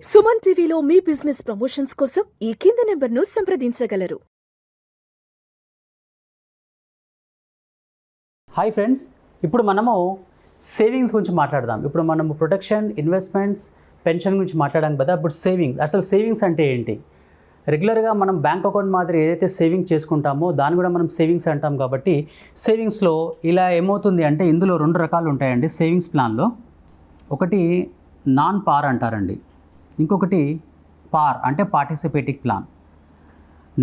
సుమన్ టీవీలో మీ business promotions కోసం ఈ కింది నెంబర్ను సంప్రదించగలరు. హాయ్ ఫ్రెండ్స్, ఇప్పుడు మనము సేవింగ్స్ గురించి మాట్లాడదాం. ఇప్పుడు మనము ప్రొటెక్షన్, ఇన్వెస్ట్మెంట్స్, పెన్షన్ గురించి మాట్లాడాం కదా. ఇప్పుడు అసలు సేవింగ్స్ అంటే ఏంటి? రెగ్యులర్గా మనం బ్యాంక్ అకౌంట్ మాదిరి ఏదైతే సేవింగ్ చేసుకుంటామో దాన్ని కూడా మనం సేవింగ్స్ అంటాం. కాబట్టి సేవింగ్స్లో ఇలా ఏమవుతుంది అంటే ఇందులో రెండు రకాలు ఉంటాయండి సేవింగ్స్ ప్లాన్లో. ఒకటి నాన్ పార్ అంటారండి, ఇంకొకటి పార్ అంటే పార్టిసిపేటింగ్ ప్లాన్.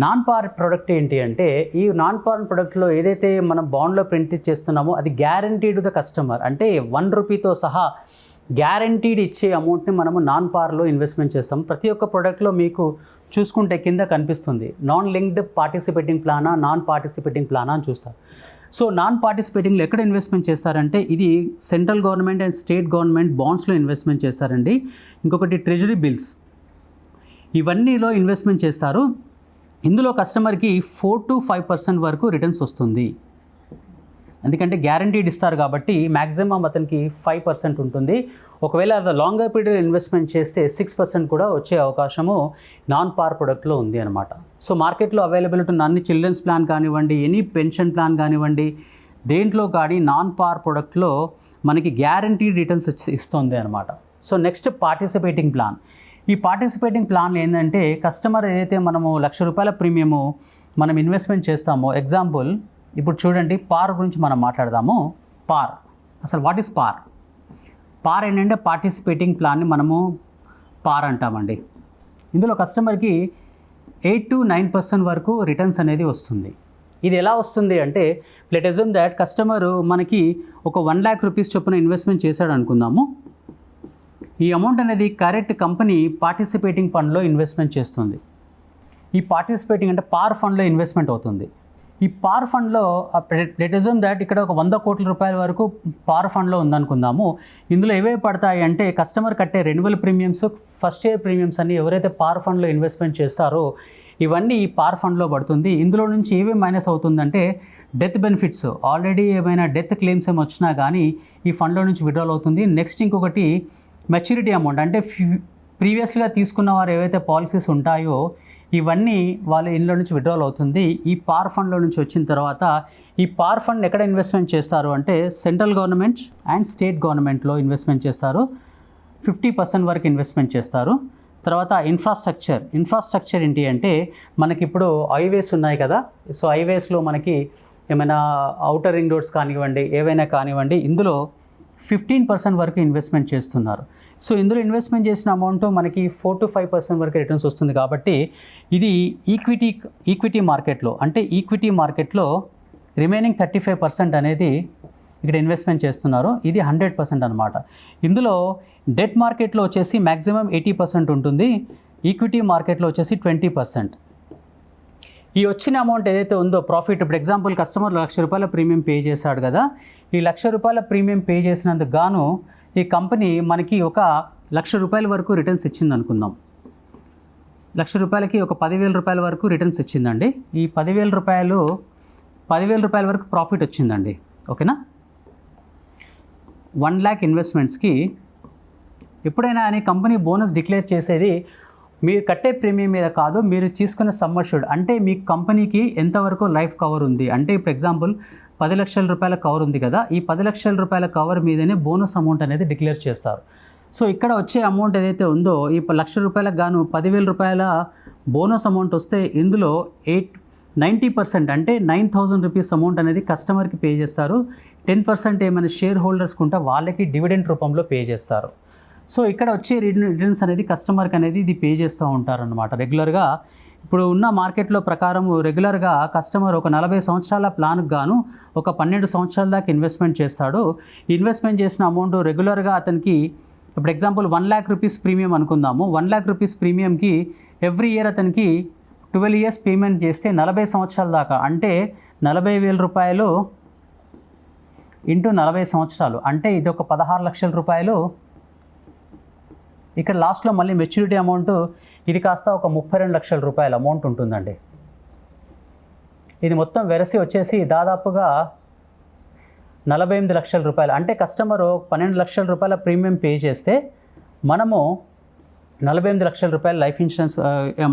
నాన్ పార్ ప్రోడక్ట్ ఏంటి అంటే, ఈ నాన్ పార్ ప్రోడక్ట్లో ఏదైతే మనం బాండ్లో ప్రింట్ చేస్తున్నామో అది గ్యారంటీడ్ ద కస్టమర్, అంటే ₹1 సహా గ్యారంటీడ్ ఇచ్చే అమౌంట్ని మనము నాన్ పార్లో ఇన్వెస్ట్మెంట్ చేస్తాం. ప్రతి ఒక్క ప్రోడక్ట్లో మీకు చూసుకుంటే కింద కనిపిస్తుంది నాన్ లింక్డ్ పార్టిసిపేటింగ్ ప్లానా, నాన్ పార్టిసిపేటింగ్ ప్లానా అని చూస్తారు. సో నాన్ పార్టిసిపేటింగ్లో ఎక్కడ ఇన్వెస్ట్మెంట్ చేస్తారంటే ఇది central government and state government బాండ్స్లో ఇన్వెస్ట్మెంట్ చేస్తారండి. ఇంకొకటి ట్రెజరీ బిల్స్, ఇవన్నీలో ఇన్వెస్ట్మెంట్ చేస్తారు. ఇందులో కస్టమర్కి 4 to 5% వరకు రిటర్న్స్ వస్తుంది. ఎందుకంటే గ్యారంటీడ్ ఇస్తారు కాబట్టి మ్యాక్సిమం అతనికి 5% ఉంటుంది. ఒకవేళ అది లాంగర్ పీరియడ్ ఇన్వెస్ట్మెంట్ చేస్తే 6% కూడా వచ్చే అవకాశము నాన్ పార్ ప్రొడక్ట్లో ఉంది అనమాట. సో మార్కెట్లో అవైలబిలిటీ ఉన్న అన్ని చిల్డ్రన్స్ ప్లాన్ కానివ్వండి, ఎనీ పెన్షన్ ప్లాన్ కానివ్వండి, దేంట్లో కానీ నాన్ పార్ ప్రొడక్ట్లో మనకి గ్యారంటీడ్ రిటర్న్స్ ఇస్తుంది అనమాట. So next participating plan. ఈ పార్టిసిపేటింగ్ ప్లాన్ ఏంటంటే కస్టమర్ ఏదైతే మనము ₹1,00,000 ప్రీమియము మనం ఇన్వెస్ట్మెంట్ చేస్తామో, ఎగ్జాంపుల్ ఇప్పుడు చూడండి పార్ గురించి మనం మాట్లాడదాము. పార్ అసలు వాట్ ఈస్ పార్? పార్ ఏంటంటే పార్టిసిపేటింగ్ ప్లాన్ని మనము పార్ అంటామండి. ఇందులో కస్టమర్కి 8 to 9% వరకు రిటర్న్స్ అనేది వస్తుంది. ఇది ఎలా వస్తుంది అంటే, లెట్ అస్యూమ్ దట్ కస్టమరు మనకి ఒక ₹1,00,000 చొప్పున ఇన్వెస్ట్మెంట్ చేశాడు అనుకుందాము. ఈ అమౌంట్ అనేది కరెక్ట్ కంపెనీ పార్టిసిపేటింగ్ ఫండ్లో ఇన్వెస్ట్మెంట్ చేస్తుంది. ఈ పార్టిసిపేటింగ్ అంటే పార్ ఫండ్లో ఇన్వెస్ట్మెంట్ అవుతుంది. ఈ పార్ ఫండ్లో లెట్ అస్యూమ్ దట్ ఇక్కడ ఒక ₹100 కోట్ల వరకు పార్ ఫండ్లో ఉందనుకుందాము. ఇందులో ఏవే పడతాయి అంటే కస్టమర్ కట్టే renewal premiums, first year premiums అన్ని ఎవరైతే పార్ ఫండ్లో ఇన్వెస్ట్మెంట్ చేస్తారో ఇవన్నీ ఈ పార్ ఫండ్లో పడుతుంది. ఇందులో నుంచి ఏవే మైనస్ అవుతుందంటే డెత్ బెనిఫిట్స్, ఆల్రెడీ ఏమైనా డెత్ క్లెయిమ్స్ ఏమి వచ్చినా కానీ ఈ ఫండ్లో నుంచి విడ్రాల్ అవుతుంది. నెక్స్ట్ ఇంకొకటి మెచ్యూరిటీ అమౌంట్, అంటే ప్రీవియస్గా తీసుకున్న వారు ఏవైతే పాలసీస్ ఉంటాయో ఇవన్నీ వాళ్ళ ఇంట్లో నుంచి విడ్రాల్ అవుతుంది. ఈ పార్ ఫండ్లో నుంచి వచ్చిన తర్వాత ఈ పార్ ఫండ్ ఎక్కడ ఇన్వెస్ట్మెంట్ చేస్తారు అంటే సెంట్రల్ గవర్నమెంట్ అండ్ స్టేట్ గవర్నమెంట్లో ఇన్వెస్ట్మెంట్ చేస్తారు. 50% వరకు ఇన్వెస్ట్మెంట్ చేస్తారు. తర్వాత ఇన్ఫ్రాస్ట్రక్చర్ ఏంటి అంటే మనకి ఇప్పుడు హైవేస్ ఉన్నాయి కదా. సో హైవేస్లో మనకి ఏమైనా ఔటర్ రింగ్ రోడ్స్ కానివ్వండి, ఏవైనా కానివ్వండి, ఇందులో 15% వరకు ఇన్వెస్ట్మెంట్ చేస్తున్నారు. సో ఇందులో ఇన్వెస్ట్మెంట్ చేసిన అమౌంట్ మనకి 4 to 5% వరకు రిటర్న్స్ వస్తుంది. కాబట్టి ఇది ఈక్విటీ మార్కెట్లో, అంటే ఈక్విటీ మార్కెట్లో రిమైనింగ్ 35% అనేది ఇక్కడ ఇన్వెస్ట్మెంట్ చేస్తున్నారు. ఇది 100% అనమాట. ఇందులో డెట్ మార్కెట్లో వచ్చేసి మ్యాక్సిమం 80% ఉంటుంది, ఈక్విటీ మార్కెట్లో వచ్చేసి 20%. ఈ వచ్చిన అమౌంట్ ఏదైతే ఉందో ప్రాఫిట్, ఇప్పుడు ఎగ్జాంపుల్ కస్టమర్ ₹1,00,000 ప్రీమియం పే చేశాడు కదా. ఈ ₹1,00,000 ప్రీమియం పే చేసినందుకు గాను ఈ కంపెనీ మనకి ఒక ₹1,00,000 వరకు రిటర్న్స్ ఇచ్చింది అనుకుందాం. ₹1,00,000కి ఒక ₹10,000 వరకు రిటర్న్స్ ఇచ్చిందండి. ఈ ₹10,000 వరకు ప్రాఫిట్ వచ్చిందండి. ఓకేనా? 1,00,000 ఇన్వెస్ట్మెంట్స్కి ఎప్పుడైనా అని కంపెనీ బోనస్ డిక్లేర్ చేసేది మీరు కట్టే ప్రీమియం మీద కాదు, మీరు తీసుకున్న సమ్ అష్యూర్డ్, అంటే మీ కంపెనీకి ఎంతవరకు లైఫ్ కవర్ ఉంది. అంటే ఇప్పుడు ఎగ్జాంపుల్ ₹10,00,000 కవర్ ఉంది కదా, ఈ ₹10,00,000 కవర్ మీదనే బోనస్ అమౌంట్ అనేది డిక్లేర్ చేస్తారు. సో ఇక్కడ వచ్చే అమౌంట్ ఏదైతే ఉందో ఈ ₹1,00,000 గాను ₹10,000 బోనస్ అమౌంట్ వస్తే ఇందులో 90% అంటే ₹9,000 అమౌంట్ అనేది కస్టమర్కి పే చేస్తారు. 10% ఏమైనా షేర్ హోల్డర్స్కి ఉంటే వాళ్ళకి డివిడెండ్ రూపంలో పే చేస్తారు. సో ఇక్కడ వచ్చే రిటర్న్స్ అనేది కస్టమర్కి అనేది ఇది పే చేస్తూ ఉంటారనమాట రెగ్యులర్గా. ఇప్పుడు ఉన్న మార్కెట్లో ప్రకారం రెగ్యులర్గా కస్టమర్ ఒక 40 సంవత్సరాల ప్లాన్కి గాను ఒక 12 సంవత్సరాల దాకా ఇన్వెస్ట్మెంట్ చేస్తాడు. ఇన్వెస్ట్మెంట్ చేసిన అమౌంట్ రెగ్యులర్గా అతనికి ఇప్పుడు ఎగ్జాంపుల్ ₹1,00,000 ప్రీమియం అనుకుందాము. ₹1,00,000 ప్రీమియంకి ఎవ్రీ ఇయర్ అతనికి 12 years పేమెంట్ చేస్తే 40 సంవత్సరాల దాకా, అంటే ₹40,000 ఇంటూ 40 సంవత్సరాలు, అంటే ఇది ఒక ₹16,00,000. ఇక్కడ లాస్ట్లో మళ్ళీ మెచ్యూరిటీ అమౌంట్ ఇది కాస్త ఒక ₹32,00,000 అమౌంట్ ఉంటుందండి. ఇది మొత్తం వెరసి వచ్చేసి దాదాపుగా ₹48 లక్షల, అంటే కస్టమరు ₹12 లక్షల ప్రీమియం పే చేస్తే మనము 48 లక్షల రూపాయల లైఫ్ ఇన్సూరెన్స్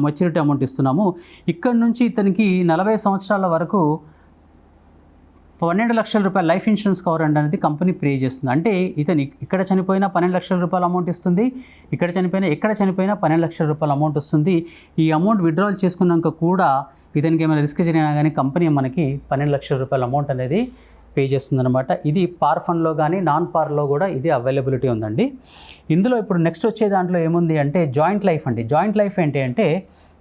మెచ్యూరిటీ అమౌంట్ ఇస్తున్నాము. ఇక్కడ నుంచి ఇతనికి 40 సంవత్సరాల వరకు 12 లక్షల రూపాయల లైఫ్ ఇన్సూరెన్స్ కవర్ అనేది కంపెనీ పే చేస్తుంది. అంటే ఇతను ఇక్కడ చనిపోయినా 12 లక్షల రూపాయల అమౌంట్ ఇస్తుంది, ఎక్కడ చనిపోయినా 12 లక్షల రూపాయల అమౌంట్ వస్తుంది. ఈ అమౌంట్ విత్డ్రాల్ చేసుకున్నాక కూడా ఇతనికి ఏమైనా రిస్క్ జరిగినా కానీ కంపెనీ మనకి 12 లక్షల రూపాయల అమౌంట్ అనేది పే చేస్తుంది అనమాట. ఇది పార్ ఫండ్లో కానీ నాన్ పార్లో కూడా ఇది అవైలబిలిటీ ఉందండి. ఇందులో ఇప్పుడు నెక్స్ట్ వచ్చే దాంట్లో ఏముంది అంటే జాయింట్ లైఫ్ అండి. జాయింట్ లైఫ్ ఏంటి అంటే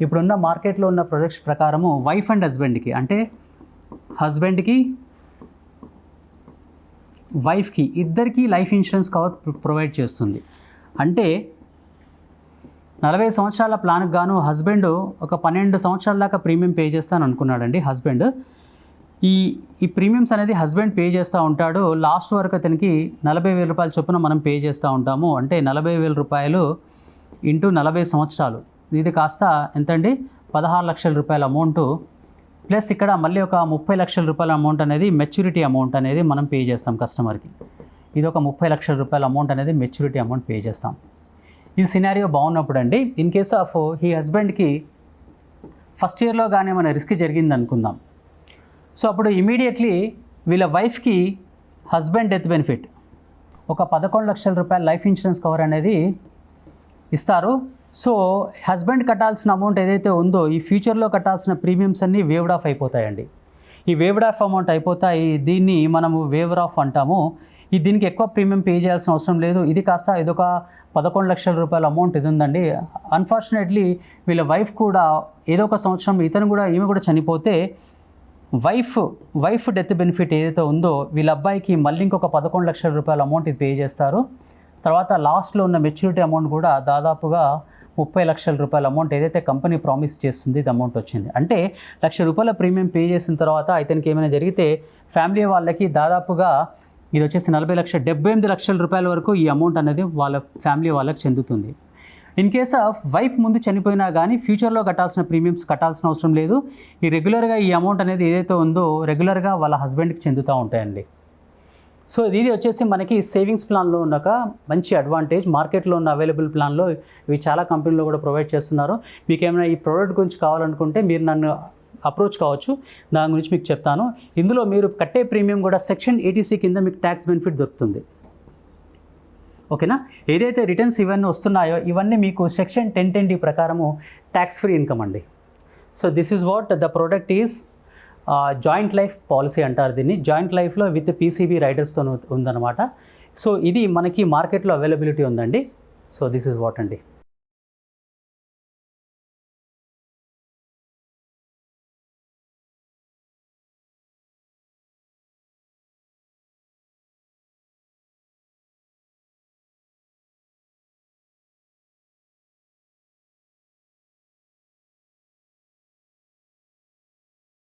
ఇప్పుడున్న మార్కెట్లో ఉన్న ప్రొడక్ట్స్ ప్రకారము వైఫ్ అండ్ హస్బెండ్కి, అంటే హస్బెండ్కి వైఫ్కి ఇద్దరికీ లైఫ్ ఇన్సూరెన్స్ కవర్ ప్రొవైడ్ చేస్తుంది. అంటే 40 సంవత్సరాల ప్లాన్కి గాను హస్బెండ్ ఒక 12 సంవత్సరాల దాకా ప్రీమియం పే చేస్తాను అనుకున్నాడండి. హస్బెండ్ ఈ ప్రీమియమ్స్ అనేది హస్బెండ్ పే చేస్తూ ఉంటాడు. లాస్ట్ వరకు అతనికి 40,000 రూపాయల చొప్పున మనం పే చేస్తూ ఉంటాము. అంటే 40,000 రూపాయలు ఇంటూ 40 సంవత్సరాలు, ఇది కాస్త ఎంతండి 16 లక్షల రూపాయల అమౌంట్. ప్లస్ ఇక్కడ మళ్ళీ ఒక 30 లక్షల రూపాయల అమౌంట్ అనేది మెచ్యూరిటీ అమౌంట్ అనేది మనం పే చేస్తాం కస్టమర్కి. ఇది ఒక 30 లక్షల రూపాయల అమౌంట్ అనేది మెచ్యూరిటీ అమౌంట్ పే చేస్తాం. ఈ సినారియో బాగున్నప్పుడు అండి, ఇన్ కేస్ ఆఫ్ ఈ హస్బెండ్కి ఫస్ట్ ఇయర్లో కానీ ఏమైనా రిస్క్ జరిగింది అనుకుందాం. సో అప్పుడు ఇమీడియట్లీ వీళ్ళ వైఫ్కి హస్బెండ్ డెత్ బెనిఫిట్ ఒక 11 లక్షల రూపాయల లైఫ్ ఇన్సూరెన్స్ కవర్ అనేది ఇస్తారు. సో హస్బెండ్ కట్టాల్సిన అమౌంట్ ఏదైతే ఉందో ఈ ఫ్యూచర్లో కట్టాల్సిన ప్రీమియమ్స్ అన్నీ వేవ్డ్ ఆఫ్ అయిపోతాయండి. ఈ వేవ్డ్ ఆఫ్ అమౌంట్ అయిపోతాయి. దీన్ని మనము వేవర్ ఆఫ్ అంటాము. దీనికి ఎక్కువ ప్రీమియం పే చేయాల్సిన అవసరం లేదు. ఇది కాస్త ఇదొక 11 లక్షల రూపాయల అమౌంట్ ఇది ఉందండి. అన్ఫార్చునేట్లీ వీళ్ళ వైఫ్ కూడా ఏదో ఒక సంవత్సరం ఈమె కూడా చనిపోతే వైఫ్ డెత్ బెనిఫిట్ ఏదైతే ఉందో వీళ్ళ అబ్బాయికి మళ్ళీ ఇంకొక 11 లక్షల రూపాయల అమౌంట్ ఇది పే చేస్తారు. తర్వాత లాస్ట్లో ఉన్న మెచ్యూరిటీ అమౌంట్ కూడా దాదాపుగా 30 లక్షల రూపాయల అమౌంట్ ఏదైతే కంపెనీ ప్రామిస్ చేస్తుంది ఇది అమౌంట్ వచ్చింది. అంటే 1 లక్ష రూపాయల ప్రీమియం పే చేసిన తర్వాత ఇతనికి ఏమైనా జరిగితే ఫ్యామిలీ వాళ్ళకి దాదాపుగా ఇది వచ్చేసి 78 లక్షల రూపాయల వరకు ఈ అమౌంట్ అనేది వాళ్ళ ఫ్యామిలీ వాళ్ళకి చెందుతుంది. ఇన్ కేస్ ఆఫ్ వైఫ్ ముందు చనిపోయినా కానీ ఫ్యూచర్లో కట్టాల్సిన ప్రీమియమ్స్ కట్టాల్సిన అవసరం లేదు. రెగ్యులర్గా ఈ అమౌంట్ అనేది ఏదైతే ఉందో రెగ్యులర్గా వాళ్ళ హస్బెండ్కి చెందుతూ ఉంటాయండి. సో ఇది వచ్చేసి మనకి సేవింగ్స్ ప్లాన్లో ఉన్న ఒక మంచి అడ్వాంటేజ్. మార్కెట్లో ఉన్న అవైలబుల్ ప్లాన్లో ఇవి చాలా కంపెనీలో కూడా ప్రొవైడ్ చేస్తున్నారు. మీకు ఏమైనా ఈ ప్రోడక్ట్ గురించి కావాలనుకుంటే మీరు నన్ను అప్రోచ్ కావచ్చు, దాని గురించి మీకు చెప్తాను. ఇందులో మీరు కట్టే ప్రీమియం కూడా సెక్షన్ 80C కింద మీకు ట్యాక్స్ బెనిఫిట్ దొరుకుతుంది. ఓకేనా? ఏదైతే రిటర్న్స్ ఇవన్నీ వస్తున్నాయో ఇవన్నీ మీకు సెక్షన్ 1010D ప్రకారము ట్యాక్స్ ఫ్రీ ఇన్కమ్ అండి. So this is what the product is joint life policy అంటారు దీన్ని. జాయింట్ లైఫ్లో విత్ PCB రైడర్స్తో ఉందన్నమాట. సో ఇది మనకి మార్కెట్లో అవైలబిలిటీ ఉందండి. సో దిస్ ఈజ్ వాట్ అండి.